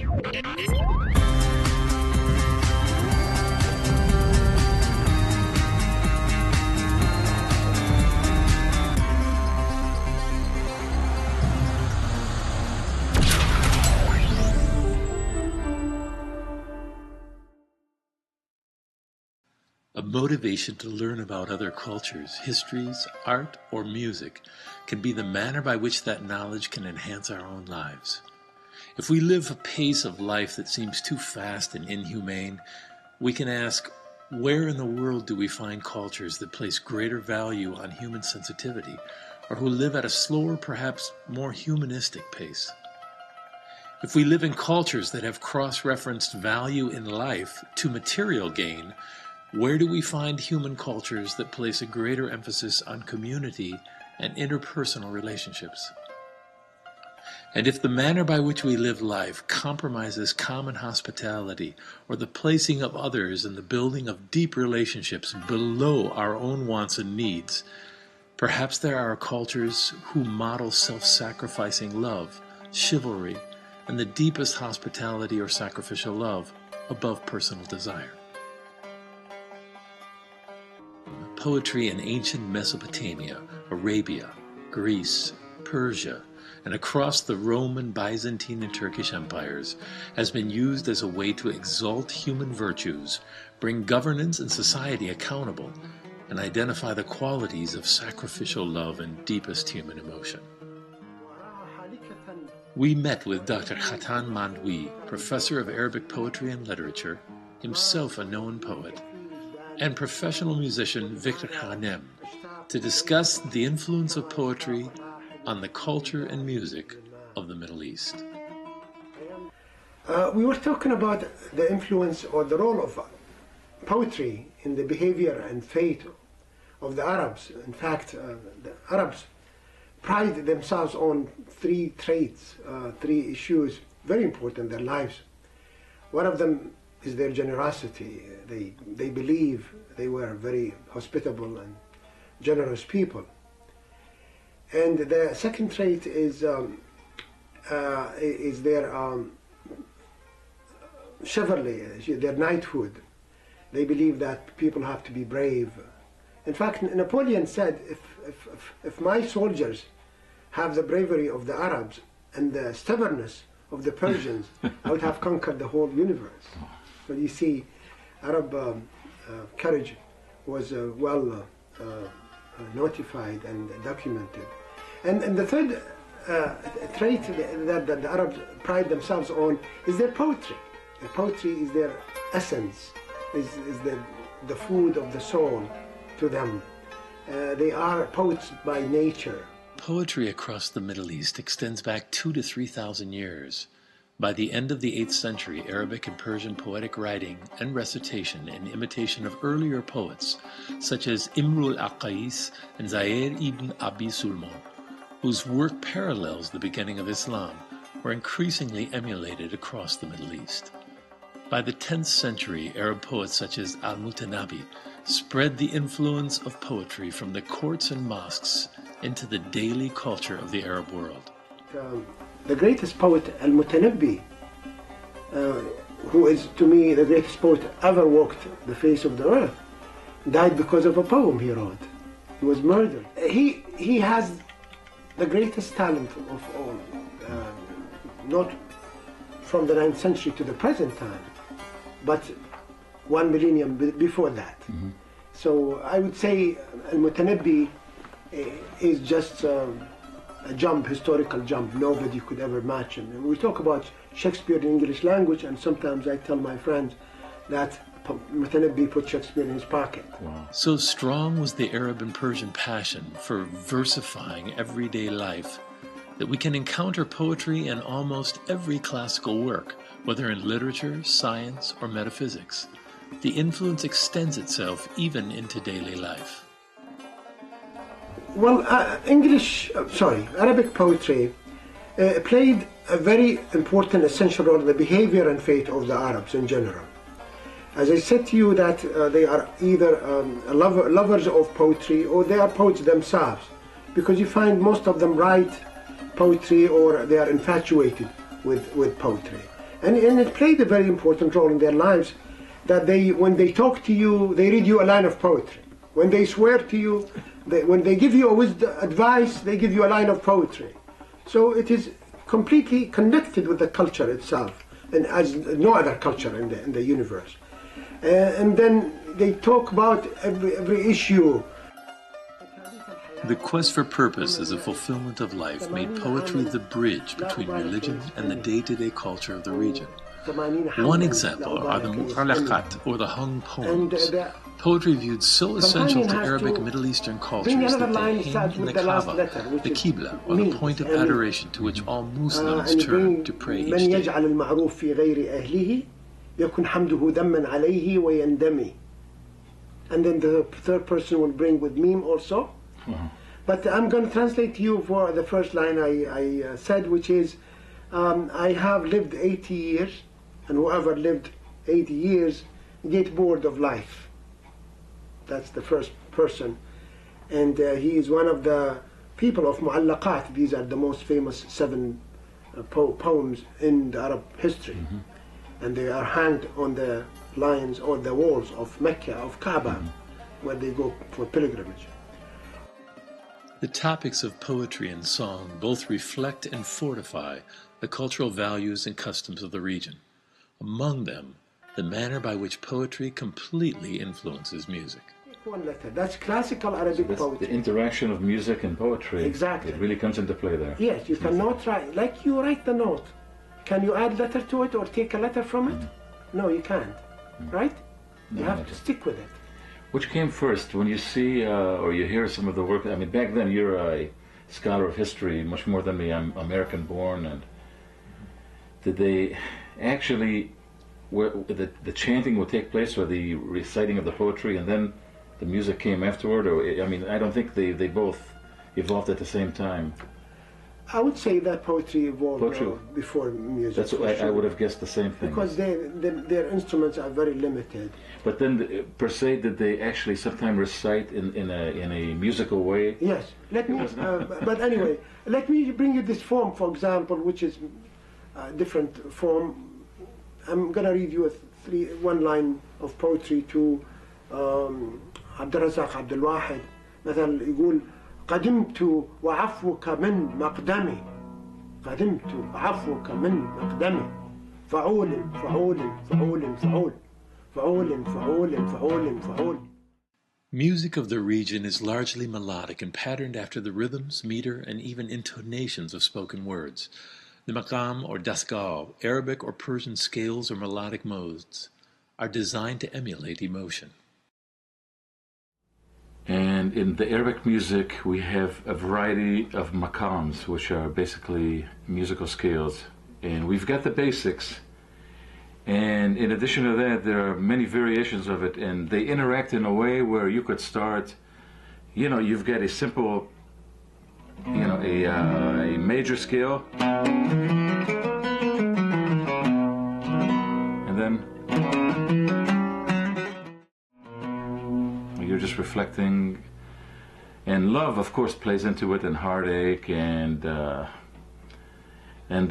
A motivation to learn about other cultures, histories, art, or music can be the manner by which that knowledge can enhance our own lives. If we live a pace of life that seems too fast and inhumane, we can ask, where in the world do we find cultures that place greater value on human sensitivity, or who live at a slower, perhaps more humanistic pace? If we live in cultures that have cross-referenced value in life to material gain, where do we find human cultures that place a greater emphasis on community and interpersonal relationships? And if the manner by which we live life compromises common hospitality or the placing of others and the building of deep relationships below our own wants and needs, perhaps there are cultures who model self-sacrificing love, chivalry, and the deepest hospitality or sacrificial love above personal desire. Poetry in ancient Mesopotamia, Arabia, Greece, Persia, and across the Roman, Byzantine, and Turkish empires has been used as a way to exalt human virtues, bring governance and society accountable, and identify the qualities of sacrificial love and deepest human emotion. We met with Dr. Kahtan Mandwee, professor of Arabic poetry and literature, himself a known poet, and professional musician Victor Ghannam, to discuss the influence of poetry on the culture and music of the Middle East. We were talking about the influence or the role of poetry in the behavior and fate of the Arabs. In fact, the Arabs pride themselves on three traits, three issues, very important in their lives. One of them is their generosity. They believe they were very hospitable and generous people. And the second trait is their chivalry, their knighthood. They believe that people have to be brave. In fact, Napoleon said, if my soldiers have the bravery of the Arabs and the stubbornness of the Persians, I would have conquered the whole universe. But you see, Arab courage was well notified and documented. And the third trait that the Arabs pride themselves on is their poetry. Their poetry is their essence, is the food of the soul to them. They are poets by nature. Poetry across the Middle East extends back 2,000 to 3,000 years. By the end of the 8th century, Arabic and Persian poetic writing and recitation in imitation of earlier poets, such as Imrul Aqais and Zaire ibn Abi Sulman, whose work parallels the beginning of Islam, were increasingly emulated across the Middle East. By the 10th century, Arab poets such as Al-Mutanabi spread the influence of poetry from the courts and mosques into the daily culture of the Arab world. The greatest poet, Al-Mutanabbi, who is to me the greatest poet ever walked the face of the earth, died because of a poem he wrote. He was murdered. He has the greatest talent of all, not from the 9th century to the present time, but 1 millennium before that. Mm-hmm. So I would say Al-Mutanabbi is just a jump, historical jump. Nobody could ever match him. And we talk about Shakespeare in English language, and sometimes I tell my friends that Mutanabbi put Shakespeare in his pocket. Wow. So strong was the Arab and Persian passion for versifying everyday life that we can encounter poetry in almost every classical work, whether in literature, science, or metaphysics. The influence extends itself even into daily life. Well, Arabic poetry played a very important, essential role in the behavior and fate of the Arabs in general. As I said to you, that they are either lovers of poetry or they are poets themselves, because you find most of them write poetry or they are infatuated with poetry. And it played a very important role in their lives, that when they talk to you, they read you a line of poetry. When they swear to you, when they give you a wisdom advice, they give you a line of poetry. So it is completely connected with the culture itself, and as no other culture in the universe. And then they talk about every issue. The quest for purpose as a fulfillment of life made poetry the bridge between religion and the day-to-day culture of the region. One example are the mu'allaqat, or the hung poems. Poetry viewed so essential to Arabic Middle Eastern cultures that they hang in the Kaaba, the Qibla, or the point of adoration to which all Muslims turn to pray each day. يكن حمده ذما عليه ويندمي. And then the third person will bring with meme also. But I'm going to translate to you for the first line I said, which is, I have lived 80 years, and whoever lived 80 years get bored of life. That's the first person. And he is one of the people of mu'allaqat. These are the most famous 7 poems in the Arab history. And they are hanged on the lions or the walls of Mecca, of Kaaba, where they go for pilgrimage. The topics of poetry and song both reflect and fortify the cultural values and customs of the region. Among them, the manner by which poetry completely influences music. One letter. That's classical Arabic poetry. The interaction of music and poetry. Exactly. It really comes into play there. Yes, you cannot write, like you write the note. Can you add letter to it or take a letter from it? No, you can't. Right? You have to stick with it. Which came first, when you see or you hear some of the work? I mean, back then you're a scholar of history, much more than me. I'm American born, and did they actually, the chanting would take place, or the reciting of the poetry, and then the music came afterward? Or I mean, I don't think they both evolved at the same time. I would say that poetry evolved before music. That's what I would have guessed the same thing. Because their instruments are very limited. But then, per se, did they actually sometimes recite in a musical way? Yes. Let me. But anyway, let me bring you this form, for example, which is a different form. I'm going to read you one line of poetry to عبد الرزاق عبد الواحد. مثلا يقول: قدمت وعفوك من مقدمي، قدمت وعفوك من مقدمي، فعول فعول فعول فعول فعول فعول فعول فعول. Music of the region is largely melodic and patterned after the rhythms, meter, and even intonations of spoken words. The maqam or dasgal, Arabic or Persian scales or melodic modes, are designed to emulate emotion. And in the Arabic music, we have a variety of maqams, which are basically musical scales. And we've got the basics. And in addition to that, there are many variations of it, and they interact in a way where you could start, you've got a simple, a major scale. And then you're just reflecting, and love, of course, plays into it, and heartache, and the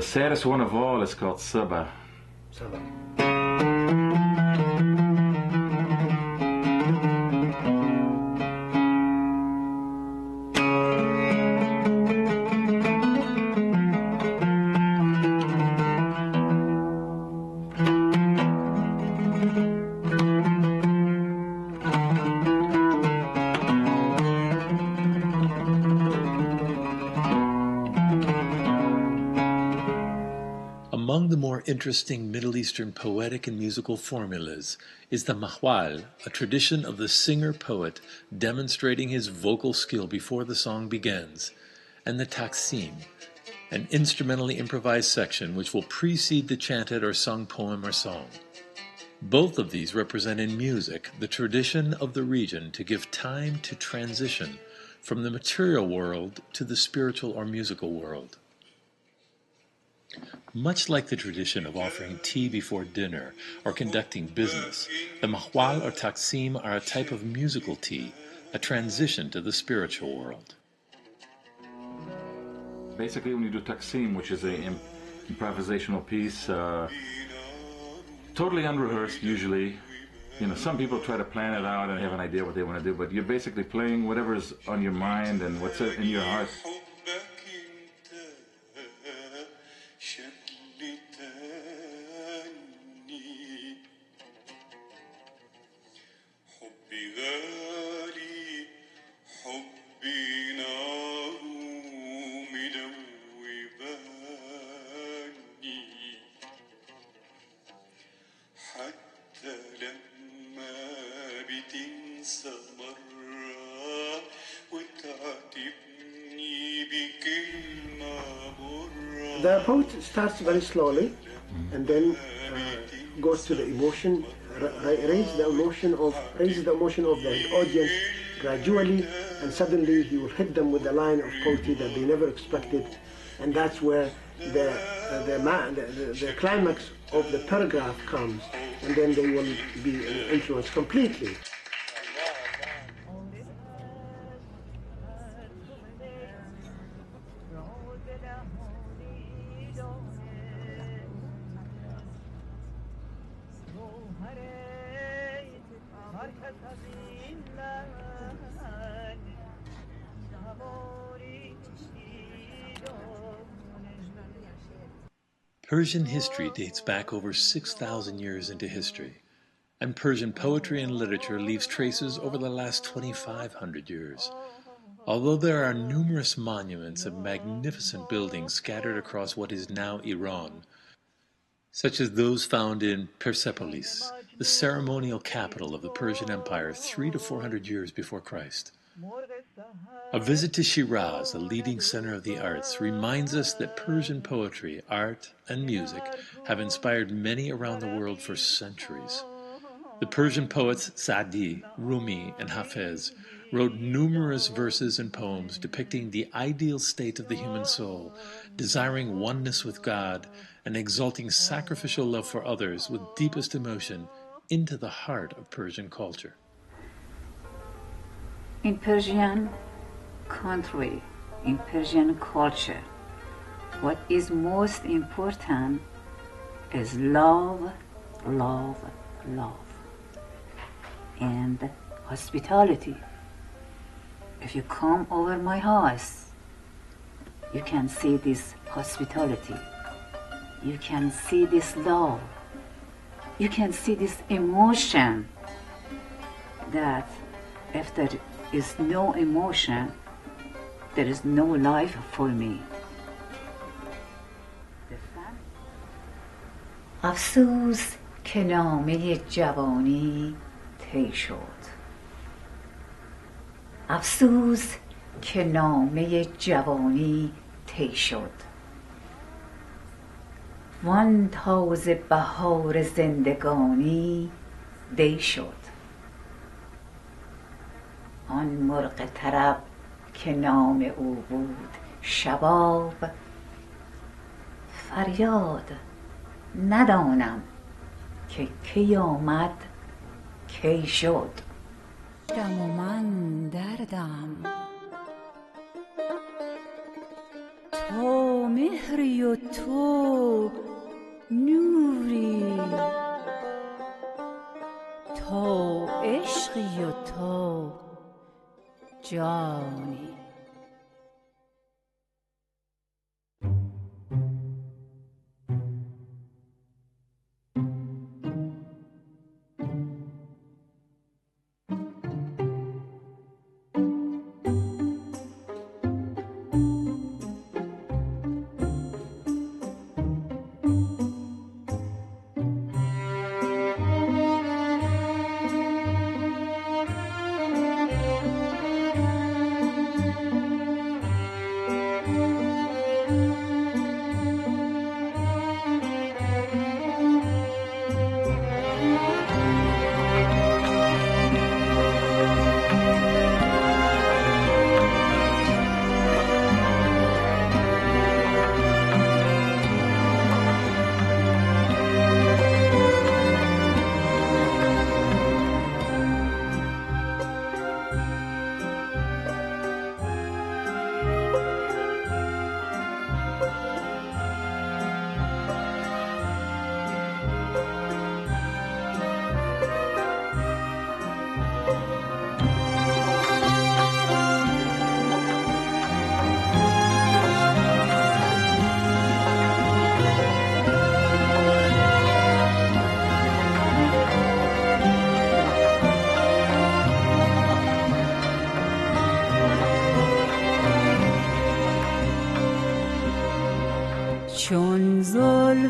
saddest one of all is called Sabah. Among the more interesting Middle Eastern poetic and musical formulas is the mahwal, a tradition of the singer-poet demonstrating his vocal skill before the song begins, and the taqsim, an instrumentally improvised section which will precede the chanted or sung poem or song. Both of these represent in music the tradition of the region to give time to transition from the material world to the spiritual or musical world. Much like the tradition of offering tea before dinner or conducting business, the mahwal or taqsim are a type of musical tea, a transition to the spiritual world. Basically, when you do taqsim, which is a improvisational piece, totally unrehearsed usually. You know, some people try to plan it out and have an idea what they want to do, but you're basically playing whatever's on your mind and what's in your heart. The poet starts very slowly and then goes to the emotion, raises the emotion of the audience gradually, and suddenly he will hit them with a line of poetry that they never expected, and that's where the climax of the paragraph comes, and then they will be influenced completely. Persian history dates back over 6,000 years into history, and Persian poetry and literature leaves traces over the last 2,500 years. Although there are numerous monuments of magnificent buildings scattered across what is now Iran, such as those found in Persepolis, the ceremonial capital of the Persian Empire 300 to 400 years before Christ. A visit to Shiraz, a leading center of the arts, reminds us that Persian poetry, art, and music have inspired many around the world for centuries. The Persian poets Sa'di, Rumi, and Hafez wrote numerous verses and poems depicting the ideal state of the human soul, desiring oneness with God, and exalting sacrificial love for others with deepest emotion into the heart of Persian culture. In Persian country, in Persian culture, what is most important is love, love, love, and hospitality. If you come over my house, you can see this hospitality. You can see this love. You can see this emotion that if there is no emotion, there is no life for me. افسوس که نامه جوانی طی شد. افسوس که نامه جوانی طی شد. وان تازه بهار زندگانی دی شد. آن مرغ طرب که نام او بود شباب، فریاد ندانم که کی آمد کی شد. دم و من دردم، تو مهری و تو نوری، تو عشقی و تو جانی.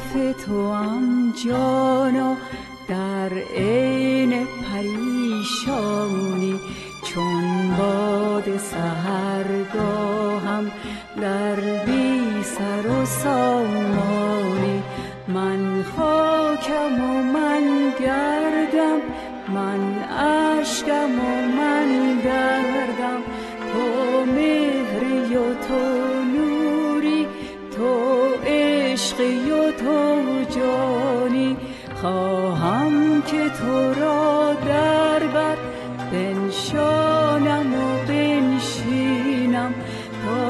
زلف توام جانا در عین پریشانی، چون باد سحرگاهم در بی سر و سامانی. من خاکم و من گردم، من اشکم و من دردم، تو مهری و تو نوری، تو عشقی و تو جانی. خواهم که تو را در بر بنشانم و بنشینم، تا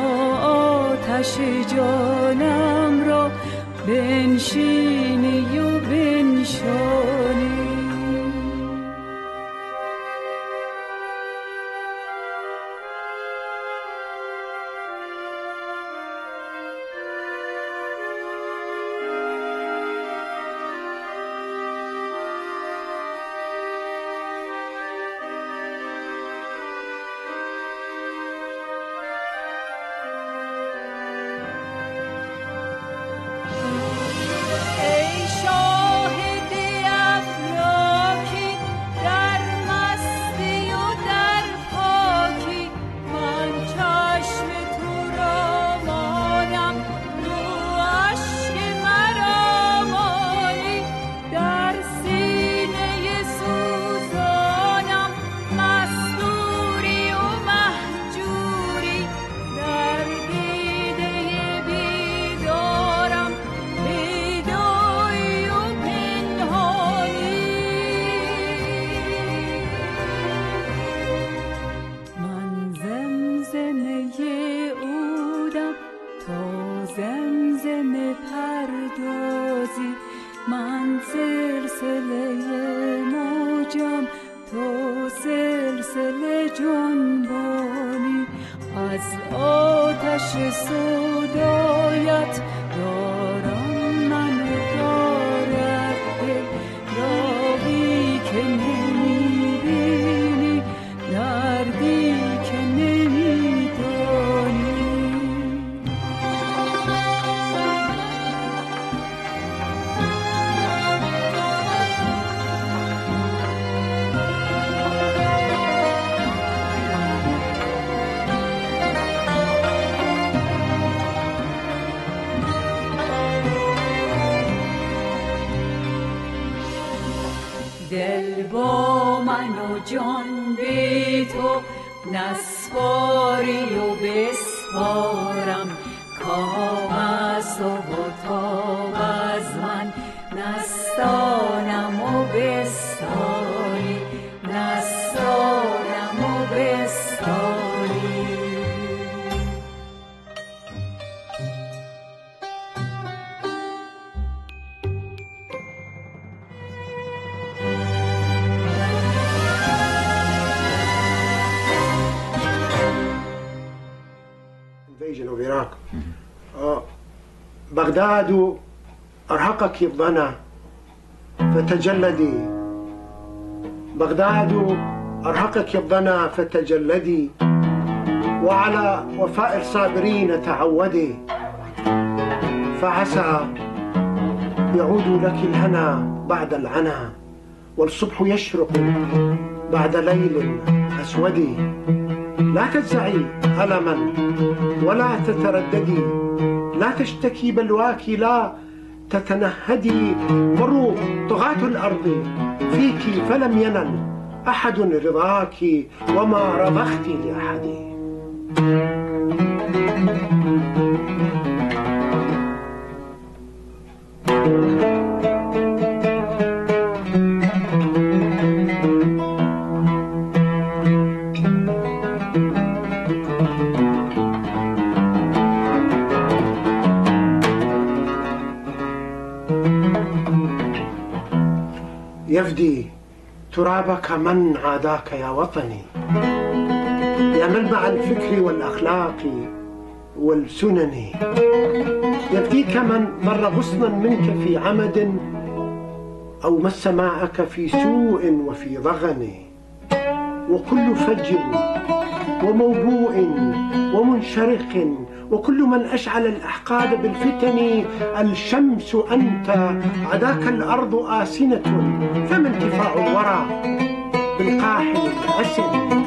آتش جانم را بنشینی و بنشانی. دل با من و جان بی تو نسپاری و بسپارم، کام از تو و تاب از من نستانم و بستانی، نستانم و بستانی. of Iraq. بغداد أرهقك الظنا فتجلدي، بغداد أرهقك الظنا فتجلدي، وعلى وفاء الصابرين تعودي، فعسى يعود لك الهنا بعد العنا، والصبح يشرق بعد ليل أسود. لا تجزعي ألما ولا تترددي، لا تشتكي بلواك، لا تتنهدي. مروا طغاة الأرض فيك فلم ينل أحد رضاك، وما رضخت لأحد. يفدي ترابك من عاداك يا وطني، يا منبع الفكر والأخلاق والسنن. يفديك من مر غصنا منك في عمد، أو مس معك في سوء وفي ضغن. وكل فج وموبوء ومنشرق وكل من أشعل الأحقاد بالفتن الشمس أنت، عداك الأرض آسنة، فما انتفاع الورى بالقاحل الأسد.